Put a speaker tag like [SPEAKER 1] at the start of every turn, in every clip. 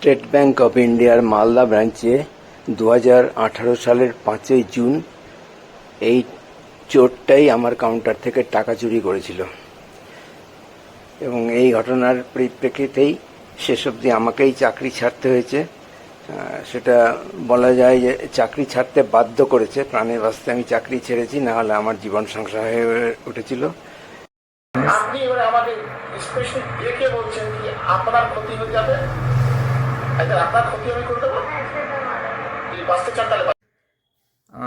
[SPEAKER 1] State bank of ইন্ডিয়ার মালদা ব্রাঞ্চে 2018 সালের 5ই জুন এই চোরটাই আমার কাউন্টার থেকে টাকা চুরি করেছিল এবং এই ঘটনার পরিপ্রেক্ষিতেই শেষ অবধি আমাকেই চাকরি ছাড়তে হয়েছে। সেটা বলা যায় যে চাকরি ছাড়তে বাধ্য করেছে, প্রাণের বাঁচতে আমি চাকরি ছেড়েছি, না হলে আমার জীবন সংসার হয়ে উঠেছিল।
[SPEAKER 2] আপনি এবারে আমাকে স্পেশালি দেখে বলছেন কি আপনার ক্ষতি হয়ে যাবে, আপনার ক্ষতি আমি করে দেবো, বাঁচতে চান তাহলে।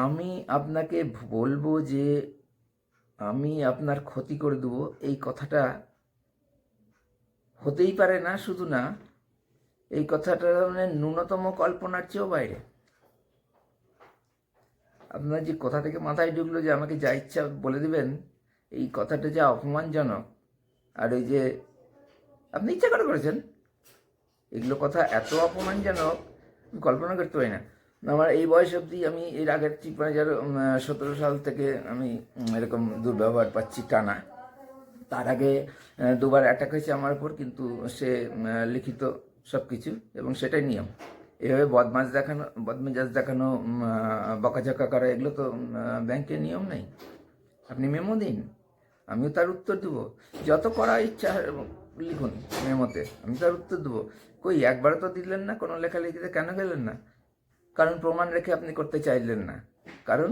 [SPEAKER 3] আমি আপনাকে বলবো যে আমি আপনার ক্ষতি করে দেবো, এই কথাটা হতেই পারে না। শুধু না, এই কথাটা মানে ন্যূনতম কল্পনার চেয়েও বাইরে। আপনার যে কথা থেকে মাথায় ঢুকলো যে আমাকে যা ইচ্ছা বলে দেবেন, এই কথাটা যা অপমানজনক, আর ওই যে আপনি ইচ্ছা করে করেছেন, এগুলো কথা এত অপমানজনক কল্পনা করতে পারি না। আমার এই বয়স অবধি আমি এর আগের 2017 সাল থেকে আমি এরকম দুর্ব্যবহার পাচ্ছি টানা। তার আগে দুবার অ্যাটাক হয়েছে আমার উপর, কিন্তু সে লিখিত সব কিছু, এবং সেটাই নিয়ম। এভাবে বদমেজাজ দেখানো, বকাঝকা করা, এগুলো তো ব্যাংকের নিয়ম নেই। আপনি মেমো দিন, আমিও তার উত্তর দেবো। যত করা ইচ্ছা লিখুন মেমোতে, আমি তার উত্তর দেবো। কই একবারও তো দিলেন না কোনো লেখালেখিতে, কেন গেলেন না? কারণ প্রমাণ রেখে আপনি করতে চাইলেন না, কারণ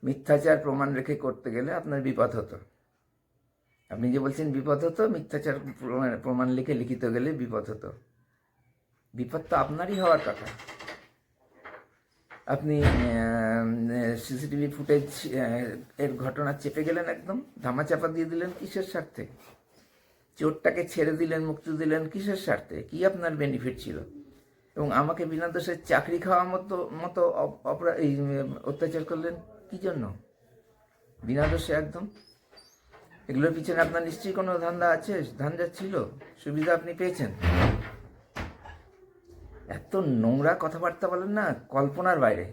[SPEAKER 3] মিথ্যাচার প্রমাণ রেখে করতে গেলে আপনার বিপদ হতো। আপনি যে বলছেন বিপদ হতো, মিথ্যাচার প্রমাণ লিখে লিখিত গেলে বিপদ হতো। বিপদ তো আপনারই হওয়ার কথা। আপনি সিসিটিভি ফুটেজ এর ঘটনা চেপে গেলেন, একদম ধামাচাপা দিয়ে দিলেন। কিসের স্বার্থে? চোরটাকে ছেড়ে দিলেন, মুক্তি দিলেন কিসের স্বার্থে? কি আপনার বেনিফিট ছিল? এবং আমাকে বিনা দোষে চাকরি খাওয়ার মতো এই অত্যাচার করলেন কি জন্য? বিনা দোষে একদম। এগুলোর পিছনে আপনার নিশ্চয়ই কোনো ধান্দা আছে, ধান্দা ছিল, সুবিধা আপনি পেয়েছেন। এত নোংরা কথাবার্তা বলেন না, কল্পনার বাইরে।